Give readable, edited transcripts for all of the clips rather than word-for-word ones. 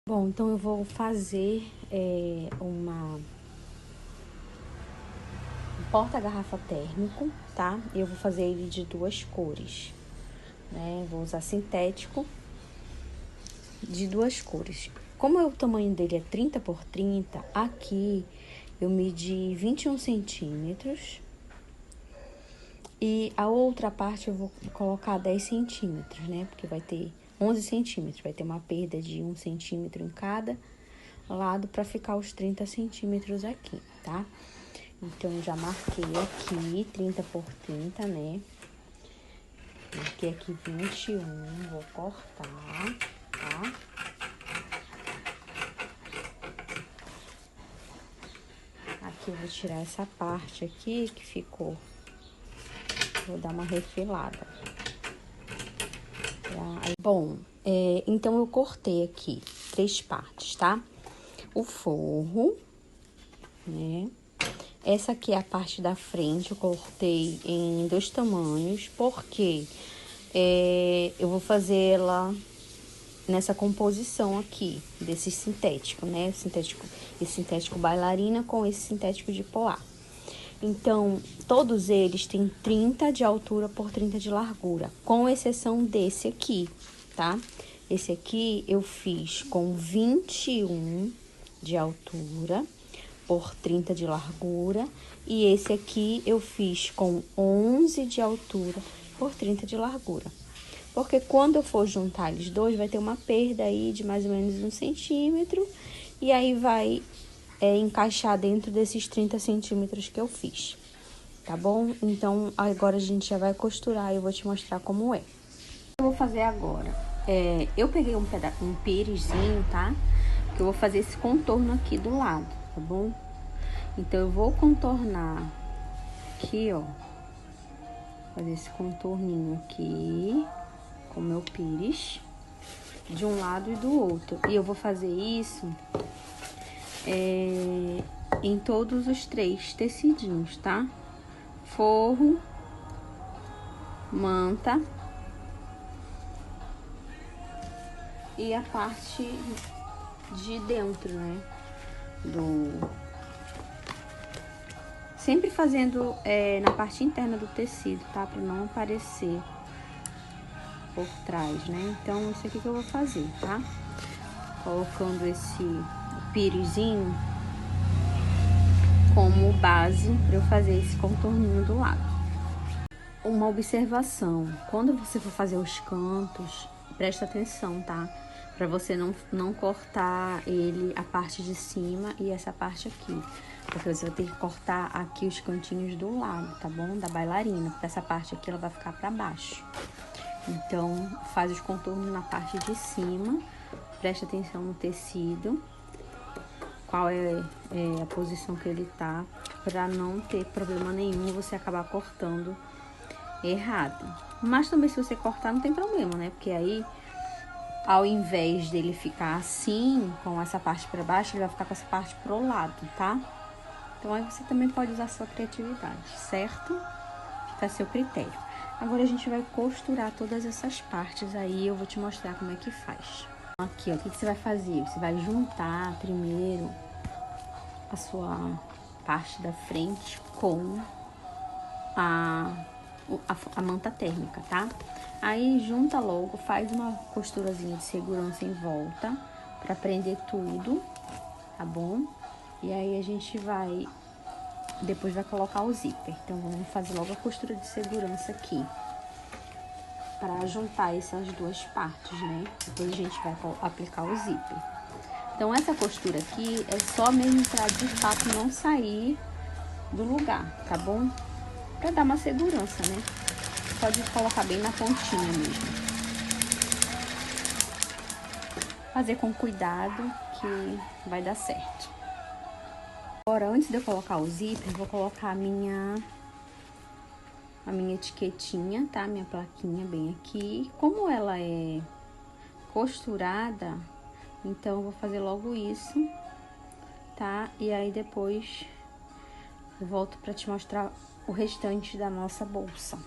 Bom, então eu vou fazer um porta-garrafa térmico, tá? Eu vou fazer ele de 2 cores, né? Vou usar sintético de 2 cores. Como o tamanho dele é 30 por 30, aqui eu medi 21 centímetros. E a outra parte eu vou colocar 10 centímetros, né? Porque vai ter 11 centímetros, vai ter uma perda de 1 centímetro em cada lado para ficar os 30 centímetros aqui, tá? Então, eu já marquei aqui 30 por 30, né? Marquei aqui 21, vou cortar, tá? Aqui eu vou tirar essa parte aqui que ficou. Vou dar uma refilada. Bom, então eu cortei aqui 3 partes, tá? O forro, né? Essa aqui é a parte da frente, eu cortei em 2 tamanhos, porque eu vou fazer ela nessa composição aqui, desse sintético, né? Esse sintético bailarina com esse sintético de poá. Então, todos eles têm 30 de altura por 30 de largura, com exceção desse aqui, tá? Esse aqui eu fiz com 21 de altura por 30 de largura, e esse aqui eu fiz com 11 de altura por 30 de largura. Porque quando eu for juntar eles dois, vai ter uma perda aí de mais ou menos 1 centímetro, e aí vai encaixar dentro desses 30 centímetros que eu fiz, tá bom? Então, agora a gente já vai costurar e eu vou te mostrar como é. O que eu vou fazer agora? Eu peguei um pirizinho, tá? Que eu vou fazer esse contorno aqui do lado, tá bom? Então, eu vou contornar aqui, ó. Fazer esse contorninho aqui com o meu pires, de um lado e do outro. E eu vou fazer isso em todos os 3 tecidinhos, tá? Forro, manta e a parte de dentro, né? Sempre fazendo na parte interna do tecido, tá? Pra não aparecer por trás, né? Então, isso aqui que eu vou fazer, tá? Colocando esse pirizinho como base para eu fazer esse contorninho do lado. Uma observação: quando você for fazer os cantos, presta atenção, tá? Para você não cortar a parte de cima e essa parte aqui, porque você vai ter que cortar aqui os cantinhos do lado, tá bom? Da bailarina, porque essa parte aqui ela vai ficar para baixo. Então, faz os contornos na parte de cima, presta atenção no tecido, qual é a posição que ele tá, para não ter problema nenhum você acabar cortando errado. Mas também se você cortar não tem problema, né? Porque aí, ao invés dele ficar assim, com essa parte para baixo, ele vai ficar com essa parte pro lado, tá? Então aí você também pode usar a sua criatividade, certo? Fica a seu critério. Agora a gente vai costurar todas essas partes aí, eu vou te mostrar como é que faz. Aqui, ó, o que você vai fazer? Você vai juntar primeiro a sua parte da frente com a manta térmica, tá? Aí junta logo, faz uma costurazinha de segurança em volta pra prender tudo, tá bom? E aí a gente depois vai colocar o zíper. Então vamos fazer logo a costura de segurança aqui, pra juntar essas 2 partes, né? Depois a gente vai aplicar o zíper. Então essa costura aqui é só mesmo pra de fato não sair do lugar, tá bom? Pra dar uma segurança, né? Pode colocar bem na pontinha mesmo. Fazer com cuidado que vai dar certo. Agora, antes de eu colocar o zíper, vou colocar a minha etiquetinha, tá? Minha plaquinha bem aqui. Como ela é costurada, então eu vou fazer logo isso, tá? E aí depois eu volto pra te mostrar o restante da nossa bolsa.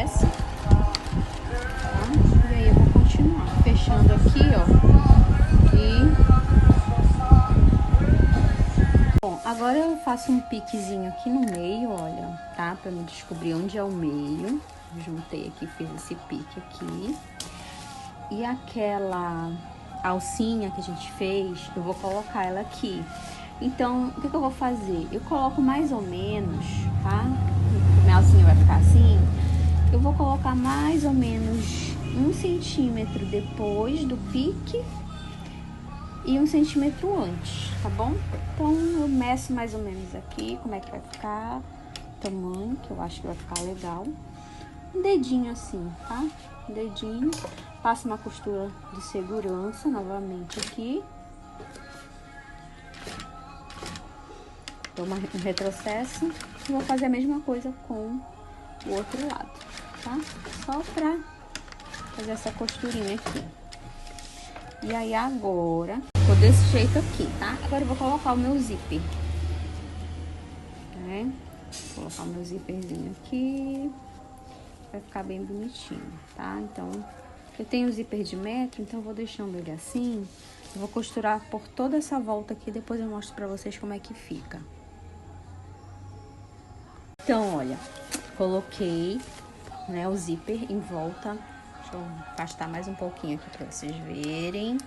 retrocesso, tá? E aí eu vou continuar fechando aqui, ó. Bom, agora eu faço um piquezinho aqui no meio, olha, tá? Pra me descobrir onde é o meio. Juntei aqui, fiz esse pique aqui. E aquela alcinha que a gente fez, eu vou colocar ela aqui. Então, o que eu vou fazer? Eu coloco mais ou menos, tá? Minha alcinha vai ficar assim. Eu vou colocar mais ou menos 1 centímetro depois do pique e 1 centímetro antes, tá bom? Então, eu meço mais ou menos aqui como é que vai ficar o tamanho, que eu acho que vai ficar legal. Um dedinho assim, tá? Um dedinho. Passo uma costura de segurança novamente aqui. Dou um retrocesso. E vou fazer a mesma coisa com o outro lado, tá? Só pra fazer essa costurinha aqui. E aí agora, tô desse jeito aqui, tá? Agora eu vou colocar o meu zíper. Né? Vou colocar o meu zíperzinho aqui. Vai ficar bem bonitinho, tá? Então, eu tenho o zíper de metro, então eu vou deixando ele assim. Eu vou costurar por toda essa volta aqui, depois eu mostro pra vocês como é que fica. Então, olha, coloquei, né, o zíper em volta. Deixa eu afastar mais um pouquinho aqui pra vocês verem.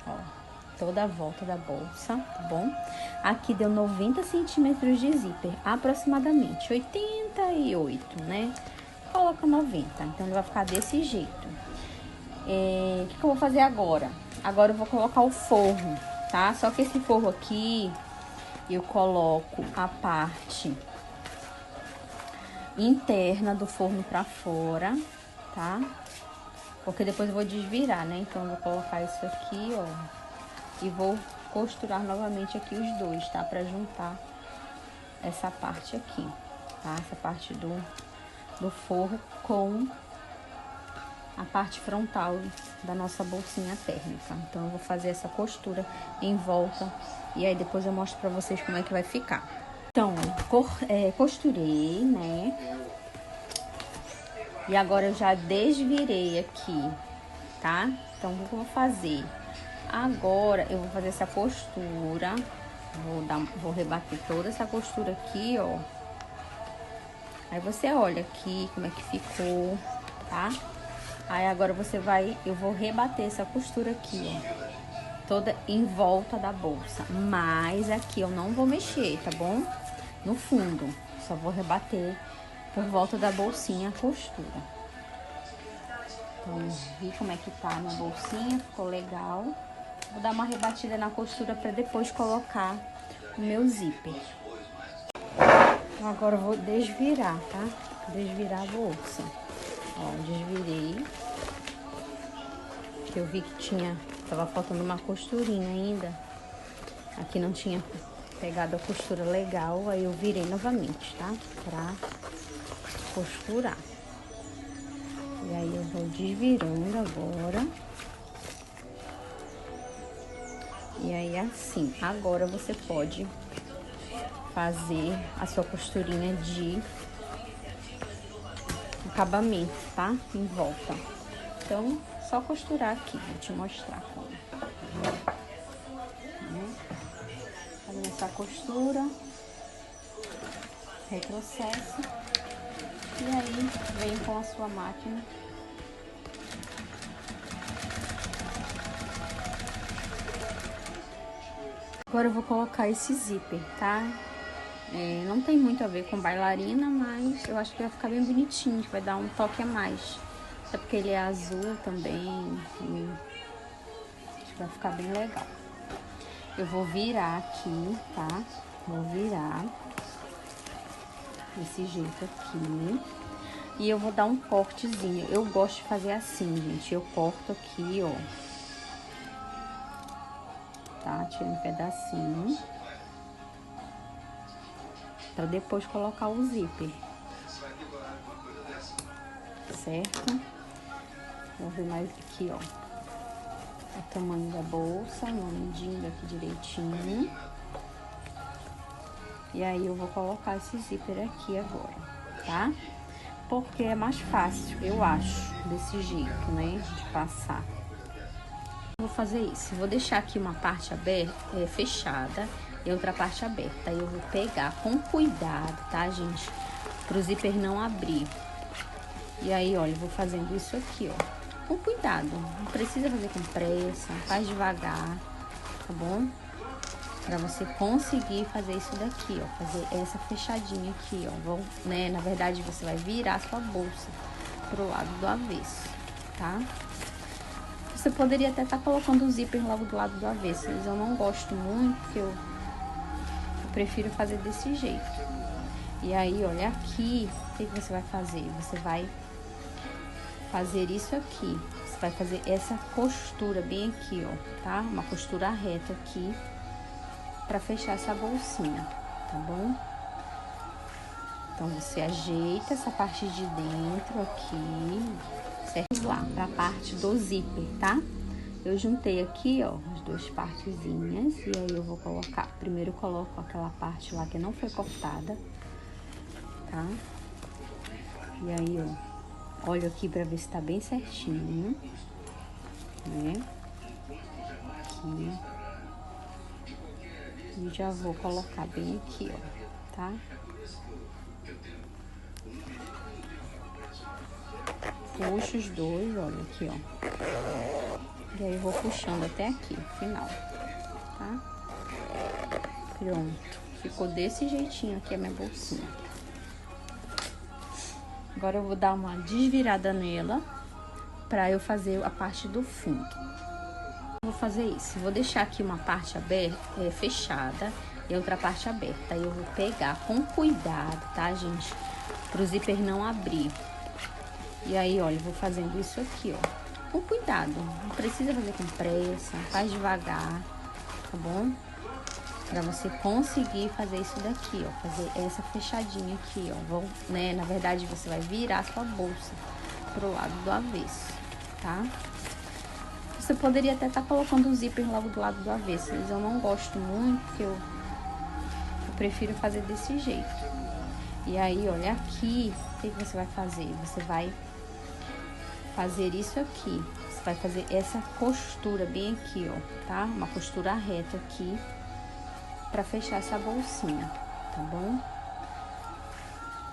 Ó, toda a volta da bolsa, tá bom? Aqui deu 90 centímetros de zíper, aproximadamente, 88, né? Coloca 90, então ele vai ficar desse jeito. O que eu vou fazer agora? Agora eu vou colocar o forro, tá? Só que esse forro aqui, eu coloco a parte interna do forno pra fora, tá? Porque depois eu vou desvirar, né? Então eu vou colocar isso aqui, ó. E vou costurar novamente aqui os dois, tá? Pra juntar essa parte aqui, tá? Essa parte do forro com a parte frontal da nossa bolsinha térmica. Então, eu vou fazer essa costura em volta e aí depois eu mostro pra vocês como é que vai ficar. Então, costurei, né? E agora eu já desvirei aqui, tá? Então, o que eu vou fazer? Agora, eu vou fazer essa costura, vou rebater toda essa costura aqui, ó. Aí você olha aqui como é que ficou, tá? Aí agora eu vou rebater essa costura aqui, ó. Toda em volta da bolsa. Mas aqui eu não vou mexer, tá bom? No fundo. Só vou rebater por volta da bolsinha a costura. Então, vi como é que tá a minha bolsinha, ficou legal. Vou dar uma rebatida na costura pra depois colocar o meu zíper. Agora eu vou desvirar, tá? Desvirar a bolsa. Ó, desvirei. Que eu vi que tava faltando uma costurinha ainda. Aqui não tinha pegado a costura legal, aí eu virei novamente, tá? Pra costurar. E aí eu vou desvirando agora. E aí assim, agora você pode fazer a sua costurinha de acabamento, tá? Em volta. Então, só costurar aqui, vou te mostrar como. Fazendo essa costura, retrocesso, e aí vem com a sua máquina. Agora eu vou colocar esse zíper, tá? Não tem muito a ver com bailarina, mas eu acho que vai ficar bem bonitinho, que vai dar um toque a mais. Até porque ele é azul também, e acho que vai ficar bem legal. Eu vou virar aqui, tá? Vou virar desse jeito aqui. E eu vou dar um cortezinho. Eu gosto de fazer assim, gente. Eu corto aqui, ó. Tá? Tiro um pedacinho. Pra depois colocar o zíper. Certo? Vou ver mais aqui, ó. O tamanho da bolsa, uma medida aqui direitinho. E aí eu vou colocar esse zíper aqui agora, tá? porque é mais fácil, eu acho, desse jeito, né, de passar. Vou fazer isso, vou deixar aqui uma parte aberta, fechada, e outra parte aberta. Aí eu vou pegar com cuidado, tá, gente? Pro zíper não abrir. E aí, olha, eu vou fazendo isso aqui, ó. Com cuidado, não precisa fazer com pressa, faz devagar, tá bom? Pra você conseguir fazer isso daqui, ó. Fazer essa fechadinha aqui, ó. Né? Na verdade, você vai virar a sua bolsa pro lado do avesso, tá? Você poderia até estar colocando o zíper logo do lado do avesso, mas eu não gosto muito, porque eu prefiro fazer desse jeito. E aí, olha, aqui, o que você vai fazer? Você vai fazer isso aqui. Você vai fazer essa costura bem aqui, ó, tá? Uma costura reta aqui, pra fechar essa bolsinha, tá bom? Então, você ajeita essa parte de dentro aqui, certo? Lá, pra parte do zíper, tá? Eu juntei aqui, ó, as duas partezinhas, e aí eu vou colocar, primeiro eu coloco aquela parte lá que não foi cortada, tá? E aí, ó, olho aqui pra ver se tá bem certinho, né? Aqui. E já vou colocar bem aqui, ó, tá? Puxo os dois, olha aqui, ó. E aí, eu vou puxando até aqui, final, tá? Pronto. Ficou desse jeitinho aqui a minha bolsinha. Agora, eu vou dar uma desvirada nela pra eu fazer a parte do fundo. Vou fazer isso. Vou deixar aqui uma parte aberta, fechada, e outra parte aberta. Aí, eu vou pegar com cuidado, tá, gente? Pro zíper não abrir. E aí, olha, eu vou fazendo isso aqui, ó. Com cuidado, não precisa fazer com pressa, faz devagar, tá bom? Pra você conseguir fazer isso daqui, ó, fazer essa fechadinha aqui, ó, né? Na verdade, você vai virar a sua bolsa pro lado do avesso, tá? Você poderia até estar colocando o zíper logo do lado do avesso, mas eu não gosto muito, porque eu prefiro fazer desse jeito. E aí, olha, aqui, o que você vai fazer? Você vai fazer isso aqui. Você vai fazer essa costura bem aqui, ó, tá? Uma costura reta aqui pra fechar essa bolsinha, tá bom?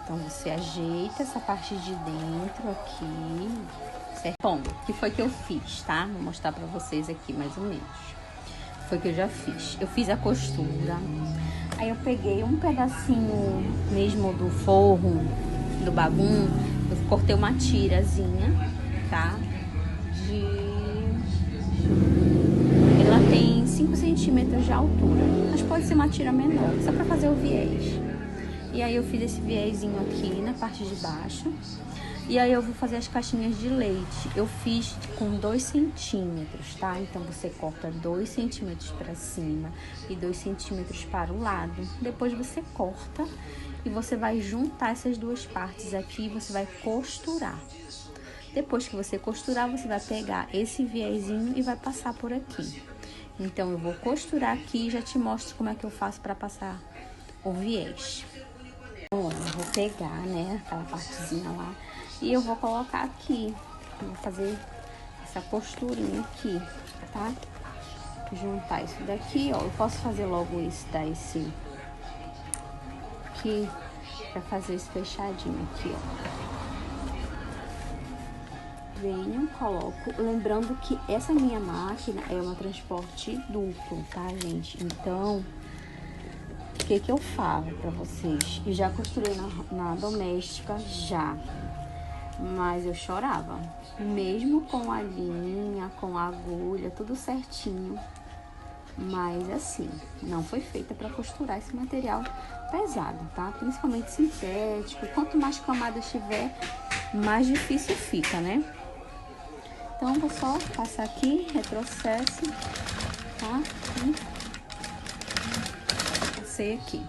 Então, você ajeita essa parte de dentro aqui, certo? Bom, o que foi que eu fiz, tá? Vou mostrar pra vocês aqui, mais ou menos. Foi que eu já fiz. Eu fiz a costura, aí eu peguei um pedacinho mesmo do forro, do bagum, eu cortei uma tirazinha, tá? Ela tem 5 centímetros de altura, mas pode ser uma tira menor, só pra fazer o viés. E aí eu fiz esse viésinho aqui na parte de baixo. E aí eu vou fazer as caixinhas de leite. Eu fiz com 2 centímetros, tá? Então você corta 2 centímetros pra cima e 2 centímetros para o lado. Depois você corta e você vai juntar essas duas partes aqui e você vai costurar. Depois que você costurar, você vai pegar esse viésinho e vai passar por aqui. Então, eu vou costurar aqui e já te mostro como é que eu faço para passar o viés. Bom, eu vou pegar, né, aquela partezinha lá e eu vou colocar aqui. Eu vou fazer essa costurinha aqui, tá? Juntar isso daqui, ó. Eu posso fazer logo isso, dar esse aqui, pra fazer esse fechadinho aqui, ó. Venho, coloco, lembrando que essa minha máquina é uma transporte duplo, tá, gente? Então, o que eu falo pra vocês? Eu já costurei na doméstica, já, mas eu chorava. Mesmo com a linha, com a agulha, tudo certinho. Mas assim, não foi feita pra costurar esse material pesado, tá? Principalmente sintético. Quanto mais camadas tiver, mais difícil fica, né? Então, vou só passar aqui, retrocesso, tá? E passei aqui.